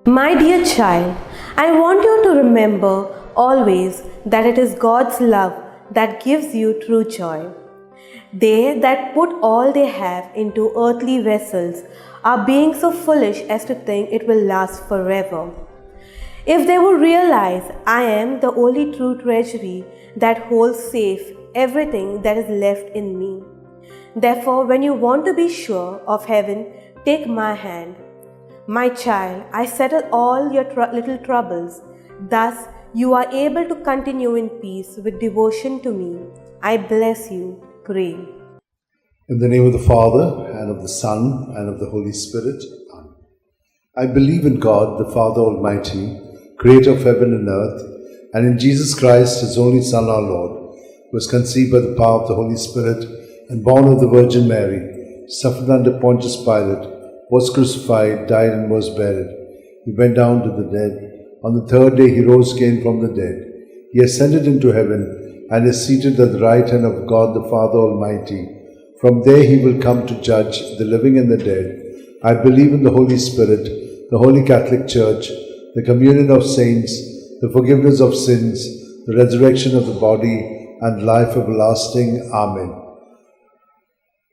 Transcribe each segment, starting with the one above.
My dear child, I want you to remember always that it is God's love that gives you true joy. They that put all they have into earthly vessels are being so foolish as to think it will last forever. If they would realize I am the only true treasury that holds safe everything that is left in me. Therefore, when you want to be sure of heaven, take my hand. My child, I settle all your little troubles. Thus, you are able to continue in peace with devotion to me. I bless you. Pray. In the name of the Father, and of the Son, and of the Holy Spirit. Amen. I believe in God, the Father Almighty, creator of heaven and earth, and in Jesus Christ, his only Son, our Lord, who was conceived by the power of the Holy Spirit, and born of the Virgin Mary, suffered under Pontius Pilate, was crucified, died, and was buried. He went down to the dead. On the third day he rose again from the dead. He ascended into heaven, and is seated at the right hand of God the Father Almighty. From there he will come to judge the living and the dead. I believe in the Holy Spirit, the Holy Catholic Church, the communion of saints, the forgiveness of sins, the resurrection of the body, and life everlasting. Amen.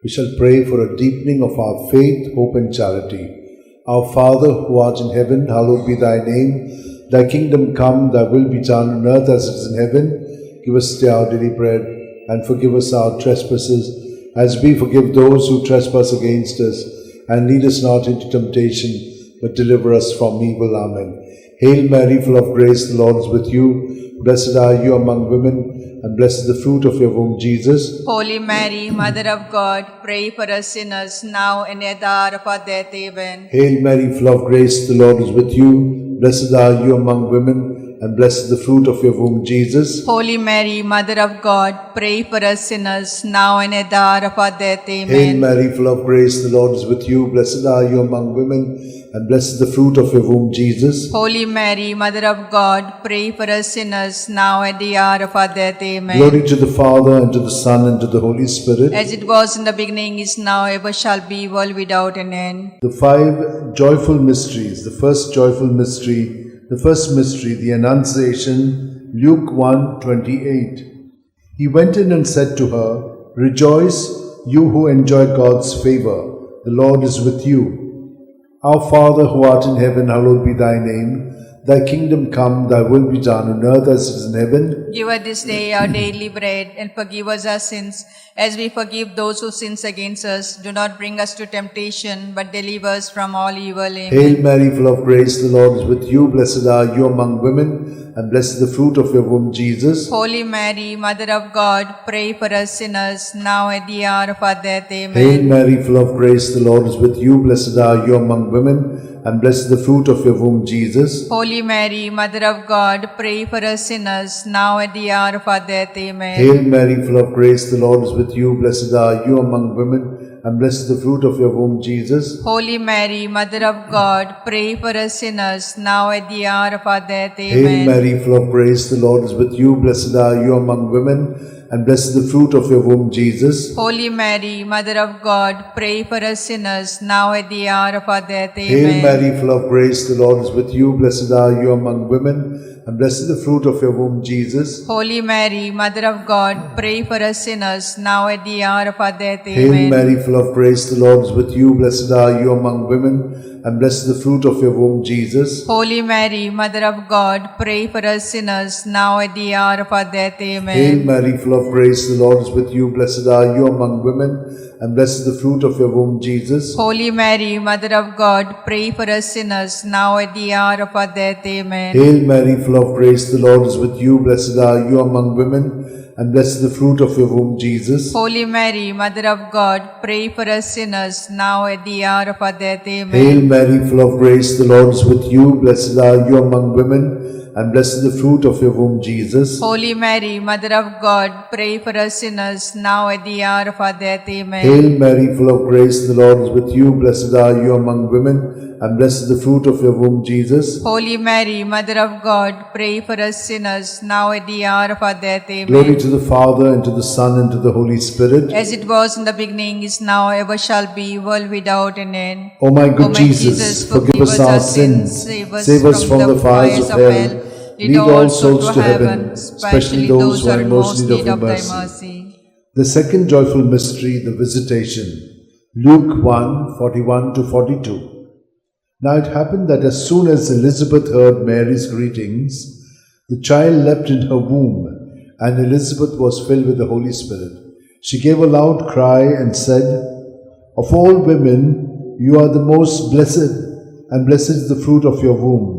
We shall pray for a deepening of our faith, hope, and charity. Our Father, who art in heaven, hallowed be thy name. Thy kingdom come, thy will be done on earth as it is in heaven. Give us today our daily bread, and forgive us our trespasses, as we forgive those who trespass against us. And lead us not into temptation, but deliver us from evil. Amen. Hail Mary, full of grace, the Lord is with you. Blessed are you among women, and blessed is the fruit of your womb, Jesus. Holy Mary, Mother of God, pray for us sinners, now and at the hour of our death. Amen. Hail Mary, full of grace, the Lord is with you. Blessed are you among women, and blessed is the fruit of your womb, Jesus. Holy Mary, Mother of God, pray for us sinners, now and at the hour of our death. Amen. Hail Mary, full of grace, the Lord is with you. Blessed are you among women, and blessed is the fruit of your womb, Jesus. Holy Mary, Mother of God, pray for us sinners, now at the hour of our death. Amen. Glory to the Father, and to the Son, and to the Holy Spirit. As it was in the beginning, is now, ever shall be, world without an end. The five joyful mysteries. The first joyful mystery, the Annunciation, Luke 1:28. He went in and said to her, Rejoice, you who enjoy God's favor. The Lord is with you. Our Father, who art in heaven, hallowed be thy name. Thy kingdom come, thy will be done on earth as it is in heaven. Give us this day our daily bread, and forgive us our sins, as we forgive those who sin against us. Do not bring us to temptation, but deliver us from all evil. Amen. Hail Mary, full of grace, the Lord is with you. Blessed are you among women, and blessed is the fruit of your womb, Jesus. Holy Mary, Mother of God, pray for us sinners, now at the hour of our death. Amen. Hail Mary, full of grace, the Lord is with you. Blessed are you among women, and blessed is the fruit of your womb, Jesus. Holy Mary, Mother of God, pray for us sinners, now at the hour of our death. Amen. Hail Mary, full of grace, the Lord is with you. Blessed are you among women, and blessed is the fruit of your womb, Jesus. Holy Mary, Mother of God, pray for us sinners, now at the hour of our death. Hail Amen. Mary, full of grace, the Lord is with you. Blessed are you among women, and blessed is the fruit of your womb, Jesus. Holy Mary, Mother of God, pray for us sinners, now at the hour of our death. Amen. Hail Mary, full of grace, the Lord is with you. Blessed are you among women, and blessed is the fruit of your womb, Jesus. Holy Mary, Mother of God, pray for us sinners, now at the hour of our death. Hail Amen. Mary, full of grace, the Lord is with you. Blessed are you among women, and blessed is the fruit of your womb, Jesus. Holy Mary, Mother of God, pray for us sinners, now at the hour of our death. Amen. Hail Mary, full of grace, the Lord is with you. Blessed are you among women, and blessed is the fruit of your womb, Jesus. Holy Mary, Mother of God, pray for us sinners, now at the hour of our death. Amen. Hail Mary, full of grace, the Lord is with you. Blessed are you among women, and blessed is the fruit of your womb, Jesus. Holy Mary, Mother of God, pray for us sinners, now at the hour of our death. Amen. Hail Mary, full of grace, the Lord is with you. Blessed are you among women, and blessed is the fruit of your womb, Jesus. Holy Mary, Mother of God, pray for us sinners, now at the hour of our death. Amen. Hail Mary, full of grace, the Lord is with you. Blessed are you among women, and blessed is the fruit of your womb, Jesus. Holy Mary, Mother of God, pray for us sinners, now at the hour of our death. Amen. Glory to the Father, and to the Son, and to the Holy Spirit. As it was in the beginning, is now, ever shall be, world without an end. O my good Jesus, forgive us our sins, save us from the fires of hell, lead all souls to heaven, especially those who are in most need of thy mercy. The second joyful mystery, the Visitation. Luke 1, 41 to 42. Now it happened that as soon as Elizabeth heard Mary's greetings, the child leapt in her womb, and Elizabeth was filled with the Holy Spirit. She gave a loud cry and said, "Of all women, you are the most blessed, and blessed is the fruit of your womb.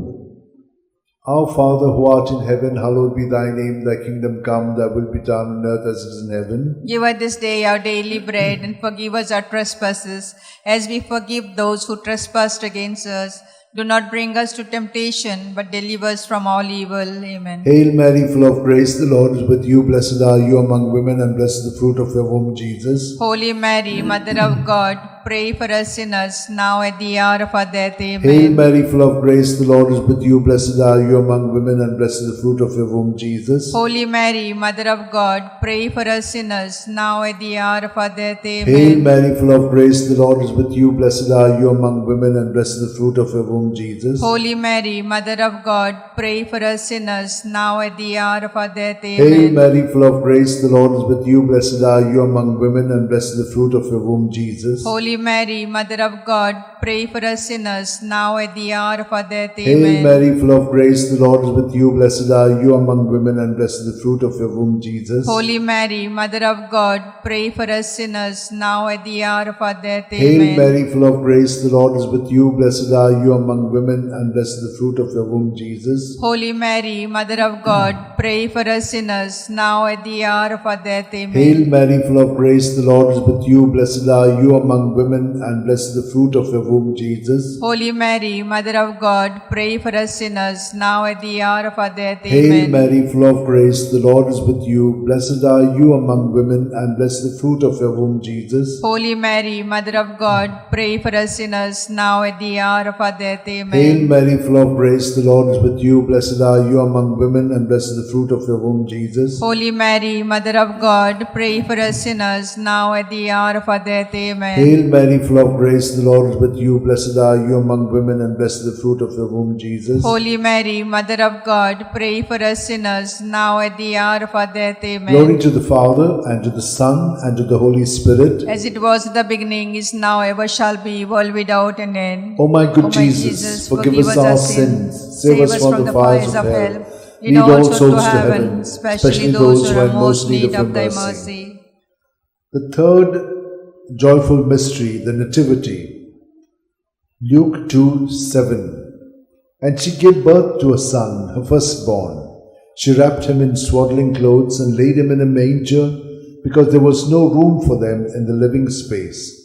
Our Father who art in heaven, hallowed be thy name. Thy kingdom come, thy will be done on earth as it is in heaven. Give us this day our daily bread, and forgive us our trespasses, as we forgive those who trespass against us. Do not bring us to temptation, but deliver us from all evil. Amen. Hail Mary, full of grace, the Lord is with you. Blessed are you among women, and blessed is the fruit of your womb, Jesus. Holy Mary, Mother of God, pray for us sinners, now at the hour of our death. Amen. Hail Mary, full of grace, the Lord is with you. Blessed are you among women, and blessed is the fruit of your womb, Jesus. Holy Mary, Mother of God, pray for us sinners, now at the hour of our death. Amen. Hail Mary, full of grace, the Lord is with you. Blessed are you among women, and blessed is the fruit of your womb, Jesus. Holy Mary, Mother of God, pray for us sinners, now at the hour of our death. Amen. Hail Mary, full of grace, the Lord is with you. Blessed are you among women, and blessed is the fruit of your womb, Jesus. Holy Mary, Mother of God, pray for us sinners, now at the hour of our death. Hail Amen. Mary, full of grace, the Lord is with you. Blessed are you among women, and blessed is the fruit of your womb, Jesus. Holy Mary, Mother of God, pray for us sinners, now at the hour of our death. Hail Amen. Mary, full of grace, the Lord is with you. Blessed are you among women, and blessed is the fruit of your womb, Jesus. Holy Mary, Mother of God, pray for us sinners, now at the hour of our death. Amen. Hail Mary, full of grace, the Lord is with you. Blessed are you among women, and blessed is the fruit of your womb, Jesus. Holy Mary, Mother of God, pray for us sinners, now at the hour of our death. Hail Amen. Mary, full of grace, the Lord is with you. Blessed are you among women, and blessed is the fruit of your womb, Jesus. Holy Mary, Mother of God, pray for us sinners, now at the hour of our death. Amen. Hail Mary, full of grace, the Lord is with you. Blessed are you among women, and blessed is the fruit of your womb, Jesus. Holy Mary, Mother of God, pray for us sinners, now at the hour of our death. Amen. Hail Mary, full of grace, the Lord is with you. Blessed are you among women, and blessed is the fruit of your womb, Jesus. Holy Mary, Mother of God, pray for us sinners, now at the hour of our death. Amen. Glory to the Father, and to the Son, and to the Holy Spirit. As it was in the beginning, is now, ever shall be, world without an end. O my good O my Jesus, forgive us our sins, save us from the fires of hell, lead all souls to heaven, especially those who are in most need of thy mercy. The third joyful mystery, the Nativity. Luke 2:7. And she gave birth to a son, her firstborn. She wrapped him in swaddling clothes and laid him in a manger, because there was no room for them in the living space.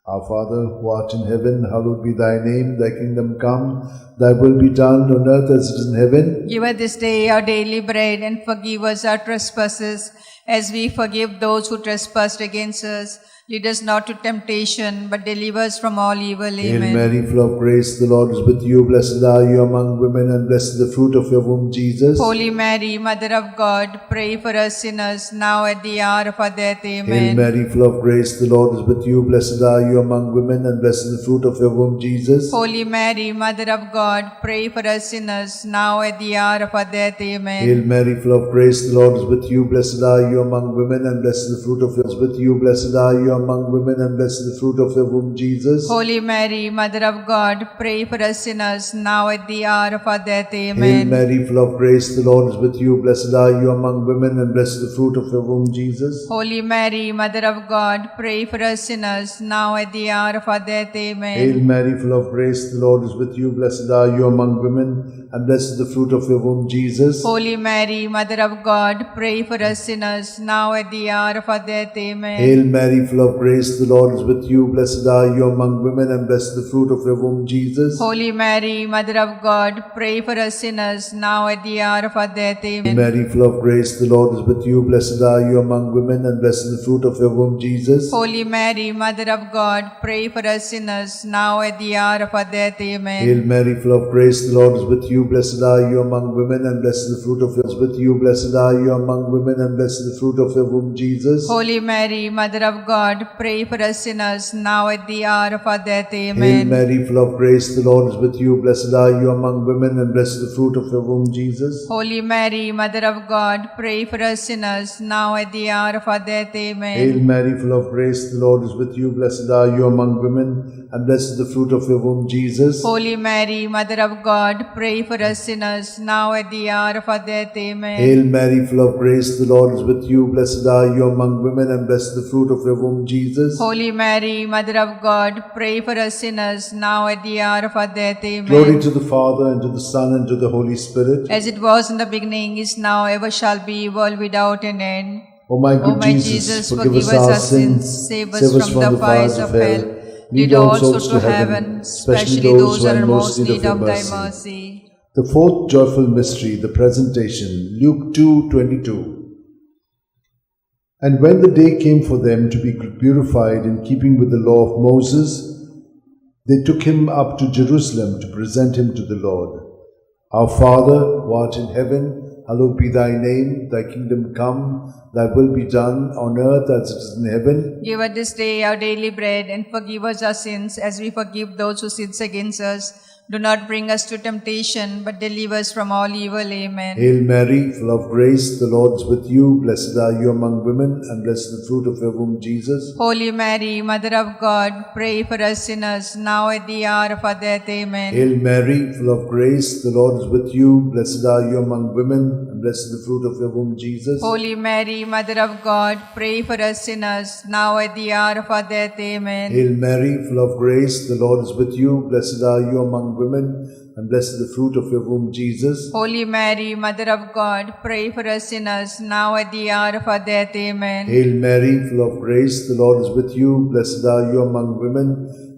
Our Father, who art in heaven, hallowed be thy name. Thy kingdom come, thy will be done on earth as it is in heaven. Give us this day our daily bread, and forgive us our trespasses, as we forgive those who trespass against us. Lead us not to temptation, but deliver us from all evil. Hail Amen. Mary, full of grace, the Lord is with you. Blessed are you among women, and blessed is the fruit of your womb, Jesus. Holy Mary, Mother of God, pray for us sinners, now at the hour of our death. Hail Amen. Mary, full of grace, the Lord is with you. Blessed are you among women, and blessed is the fruit of your womb, Jesus. Holy Mary, Mother of God, pray for us sinners, now at the hour of our death. Amen. Hail Mary, full of grace, the Lord is with you. Blessed are you among women, and blessed is the fruit of your womb, with you. Blessed are you among women, and blessed is the fruit of your womb, Jesus. Holy Mary, Mother of God, pray for us sinners, now at the hour of our death. Hail Amen. Mary, full of grace, the Lord is with you. Blessed are you among women, and blessed is the fruit of your womb, Jesus. Holy Mary, Mother of God, pray for us sinners, now at the hour of our death. Amen. Hail Mary, full of grace, the Lord is with you. Blessed are you among women, and blessed is the fruit of your womb, Jesus. Holy Mary, Mother of God, pray for us sinners, now at the hour of our death. Amen. Hail Mary, full of grace, the Lord is with you. Blessed are you among women, and blessed is the fruit of your womb, Jesus. Holy Mary, Mother of God, pray for us sinners, now at the hour of our death. Hail Amen. Mary, full of grace, the Lord is with you. Blessed are you among women, and blessed is the fruit of your womb, Jesus. Holy Mary, Mother of God, pray for us sinners, now at the hour of our death. Amen. Hail Mary, full of grace, the Lord is with you. Blessed are you among women, and blessed is the fruit of your womb. With you, blessed are you among women, and blessed is the fruit of your womb, Jesus. Holy Mary, Mother of God, pray for us sinners, now at the hour of our death. Hail Amen. Mary, full of grace, the Lord is with you. Blessed are you among women, and blessed is the fruit of your womb, Jesus. Holy Mary, Mother of God, pray for us sinners, now at the hour of our death. Amen. Hail Mary, full of grace, the Lord is with you. Blessed are you among women, and blessed is the fruit of your womb, Jesus. Holy Mary, Mother of God, pray for us sinners, now at the hour of our death. Amen. Hail Mary, full of grace, the Lord is with you. Blessed are you among women, and blessed is the fruit of your womb, Jesus. Holy Mary, Mother of God, pray for us sinners, now at the hour of our death. Amen. Glory to the Father, and to the Son, and to the Holy Spirit. As it was in the beginning, is now, ever shall be, world without an end. O my good O my Jesus, forgive us our sins, save us from the fires of hell. Lead all souls to heaven, especially those who are in most need of thy mercy. The fourth joyful mystery, the presentation, Luke 2:22. And when the day came for them to be purified in keeping with the law of Moses, they took him up to Jerusalem to present him to the Lord. Our Father, who art in heaven, hallowed be thy name. Thy kingdom come, thy will be done on earth as it is in heaven. Give us this day our daily bread, and forgive us our sins as we forgive those who sin against us. Do not bring us to temptation, but deliver us from all evil. Amen. Hail Mary, full of grace, the Lord is with you. Blessed are you among women, and blessed is the fruit of your womb, Jesus. Holy Mary, Mother of God, pray for us sinners, now at the hour of our death. Amen. Hail Mary, full of grace, the Lord is with you. Blessed are you among women, and blessed is the fruit of your womb, Jesus. Holy Mary, Mother of God, pray for us sinners, now at the hour of our death. Amen. Hail Mary, full of grace, the Lord is with you. Blessed are you among women, and blessed is the fruit of your womb, Jesus. Holy Mary, Mother of God, pray for us sinners, now at the hour of our death. Amen. Hail Mary, full of grace, the Lord is with you. Blessed are you among women,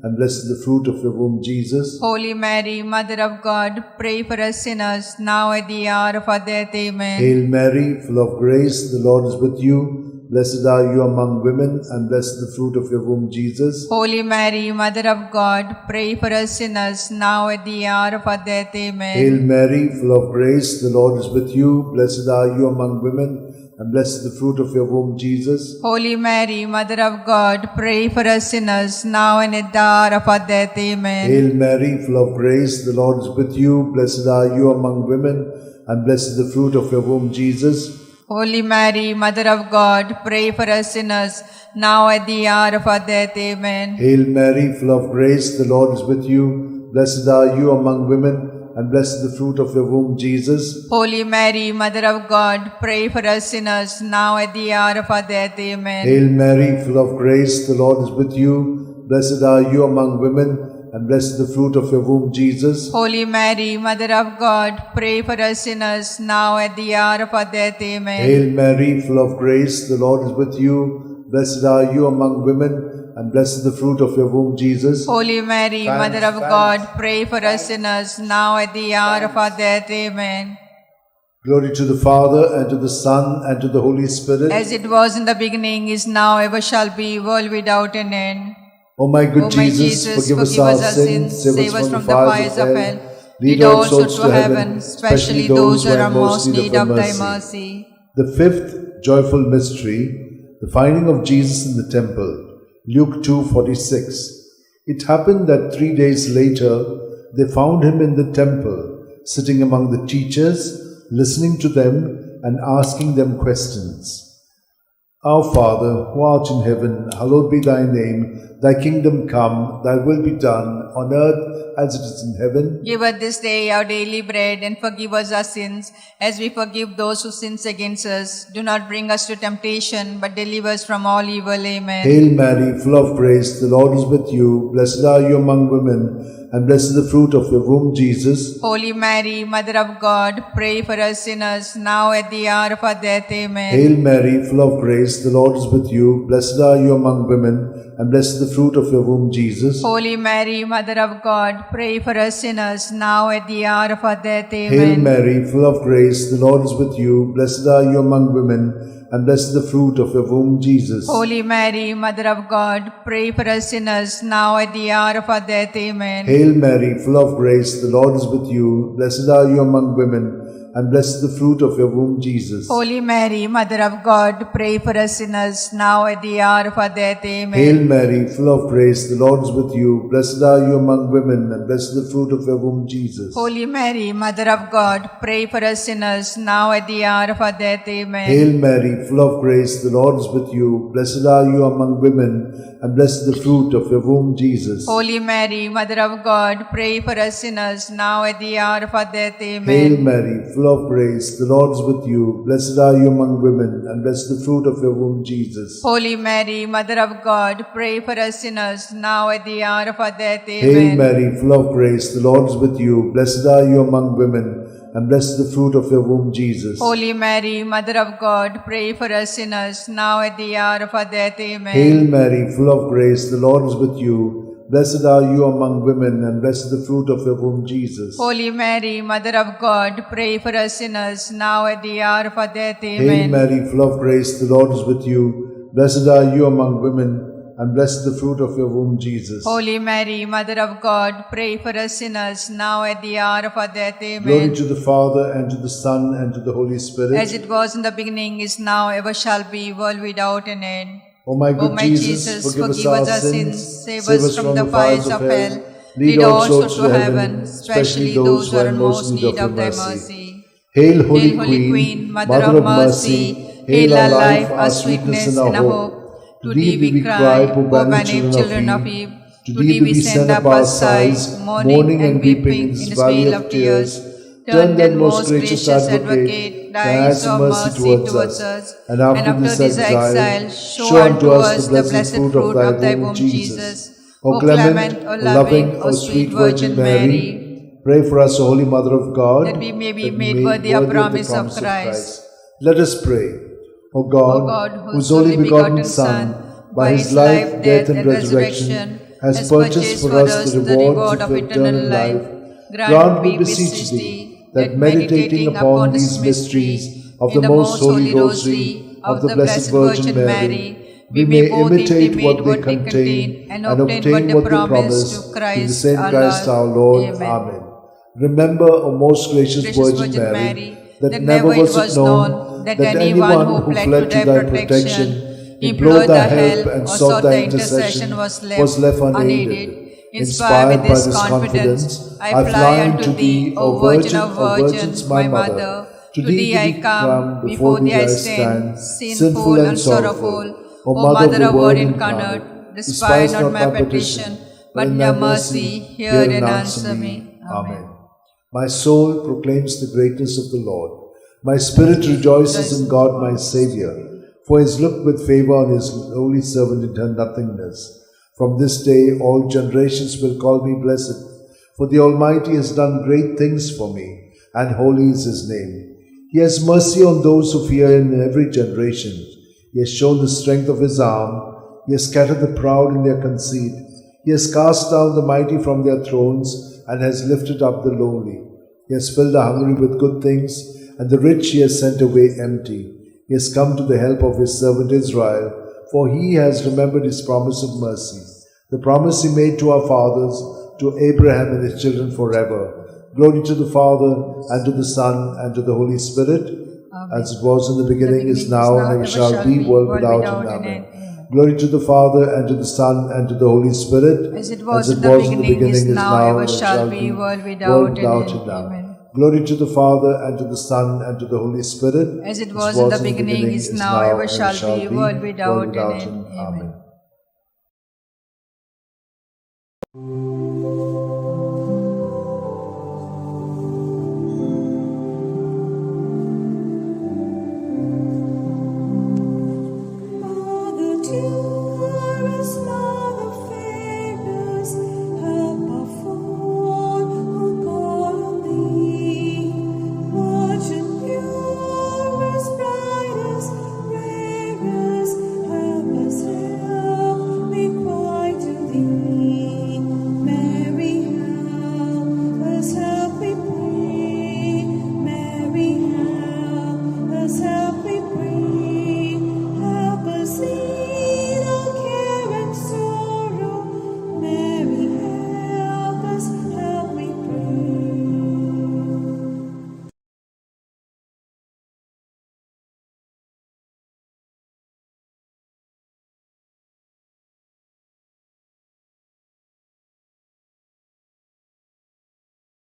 and blessed is the fruit of your womb, Jesus. Holy Mary, Mother of God, pray for us sinners, now at the hour of our death. Amen. Hail Mary, full of grace, the Lord is with you. Blessed are you among women, and blessed is the fruit of your womb, Jesus. Holy Mary, Mother of God, pray for us sinners, now at the hour of our death. Amen. Hail Mary, full of grace, the Lord is with you. Blessed are you among women, and blessed is the fruit of your womb, Jesus. Holy Mary, Mother of God, pray for us sinners, now and at the hour of our death. Amen. Hail Mary, full of grace, the Lord is with you. Blessed are you among women, and blessed is the fruit of your womb, Jesus. Holy Mary, Mother of God, pray for us sinners, now at the hour of our death. Amen. Hail Mary, full of grace, the Lord is with you. Blessed are you among women, and blessed is the fruit of your womb, Jesus. Holy Mary, Mother of God, pray for us sinners, now at the hour of our death. Amen. Hail Mary, full of grace, the Lord is with you. Blessed are you among women, and blessed is the fruit of your womb, Jesus. Holy Mary, Mother of God, pray for us sinners, now at the hour of our death. Amen. Hail Mary, full of grace, the Lord is with you. Blessed are you among women, and blessed is the fruit of your womb, Jesus. Holy Mary, Mother of God, pray for us sinners, now at the hour of our death. Amen. Glory to the Father, and to the Son, and to the Holy Spirit. As it was in the beginning, is now, ever shall be, world without an end. O my good O my Jesus, forgive us our sins, save us from the fires of hell. Lead all souls to heaven, especially those who are in most need of thy mercy. The fifth joyful mystery, the finding of Jesus in the temple, Luke 2:46. It happened that 3 days later, they found him in the temple, sitting among the teachers, listening to them and asking them questions. Our Father, who art in heaven, hallowed be thy name. Thy kingdom come, thy will be done, on earth as it is in heaven. Give us this day our daily bread, and forgive us our sins, as we forgive those who sin against us. Do not bring us to temptation, but deliver us from all evil. Amen. Hail Mary, full of grace, the Lord is with you. Blessed are you among women, and blessed is the fruit of your womb, Jesus. Holy Mary, Mother of God, pray for us sinners, now at the hour of our death. Amen. Hail Mary, full of grace, the Lord is with you. Blessed are you among women, and blessed is the fruit of your womb, Jesus. Holy Mary, Mother of God, pray for us sinners, now at the hour of our death. Amen. Hail Mary, full of grace, the Lord is with you. Blessed are you among women, and blessed is the fruit of your womb, Jesus. Holy Mary, Mother of God, pray for us sinners, now at the hour of our death. Amen. Hail Mary, full of grace, the Lord is with you. Blessed are you among women, and blessed is the fruit of your womb, Jesus. Holy Mary, Mother of God, pray for us sinners, now at the hour of our death. Amen. Hail Mary, full of grace, the Lord is with you. Blessed are you among women, and blessed is the fruit of your womb, Jesus. Holy Mary, Mother of God, pray for us sinners, now at the hour of our death. Amen. Hail Mary, full of grace, the Lord is with you. Blessed are you among women, and blessed is the fruit of your womb, Jesus. Holy Mary, Mother of God, pray for us sinners, now at the hour of our death. Amen. Hail Mary, full of grace, the Lord is with you. Blessed are you among women, and blessed is the fruit of your womb, Jesus. Holy Mary, Mother of God, pray for us sinners, now at the hour of our death. Hail Amen. Mary, full of grace, the Lord is with you. Blessed are you among women, and blessed is the fruit of your womb, Jesus. Holy Mary, Mother of God, pray for us sinners, now at the hour of our death. Amen. Hail Mary, full of grace, the Lord is with you. Blessed are you among women, and blessed is the fruit of your womb, Jesus. Holy Mary, Mother of God, pray for us sinners, now at the hour of our death. Hail Amen. Mary, full of grace, the Lord is with you. Blessed are you among women, and blessed is the fruit of your womb, Jesus. Holy Mary, Mother of God, pray for us sinners, now at the hour of our death. Amen. Glory to the Father, and to the Son, and to the Holy Spirit. As it was in the beginning, is now, ever shall be, world without an end. O my good O my Jesus, forgive us our sins, save us from the fires of hell, lead all souls to heaven, especially those who are in most need of thy mercy. Hail, Holy Holy Queen, Mother of mercy, hail our life, our sweetness, and our hope. To thee we cry, poor banished children of Eve. To thee we send up our sighs, mourning and weeping in this vale of tears. Turn then, most gracious Advocate, thy eyes of mercy towards us, and after this exile, show unto us the blessed fruit of thy womb, Jesus. O clement, O loving, O sweet Virgin Mary, pray for us, O Holy Mother of God, that we may be made worthy of promise of Christ. Let us pray. O God, whose only begotten Son, by his life, death, and resurrection, has purchased for us the reward of eternal life, grant, we beseech thee, that meditating upon these mysteries of the most holy Rosary of the Blessed Virgin Mary, we may imitate what they contain and obtain what they promise through the same Christ our Lord. Amen. Remember, O most gracious Virgin Mary, that never was it known that anyone who fled to thy protection, implored thy help, and sought thy intercession was left unaided. Inspired by this confidence, I fly unto thee, O Virgin of Virgins, my Mother. To thee I come, before thee I stand, sinful and sorrowful. O Mother of Word incarnate, despise not my petition, but in thy mercy hear and answer me. Amen. My soul proclaims the greatness of the Lord. My spirit rejoices in God my Xavier, for he has looked with favor on his holy servant in her nothingness. From this day all generations will call me blessed, for the Almighty has done great things for me, and holy is his name. He has mercy on those who fear him in every generation. He has shown the strength of his arm. He has scattered the proud in their conceit. He has cast down the mighty from their thrones, and has lifted up the lowly. He has filled the hungry with good things, and the rich he has sent away empty. He has come to the help of his servant Israel, for he has remembered his promise of mercy, the promise he made to our fathers, to Abraham and his children forever. Glory to the Father, and to the Son, and to the Holy Spirit, as it was in the beginning, is now, and ever shall be, world without end. Amen. Glory to the Father, and to the Son, and to the Holy Spirit, as it was in the beginning, is now, ever shall be, world without end. Amen. Glory to the Father, and to the Son, and to the Holy Spirit, as it was in the beginning, is now, ever shall be, world without end. Amen.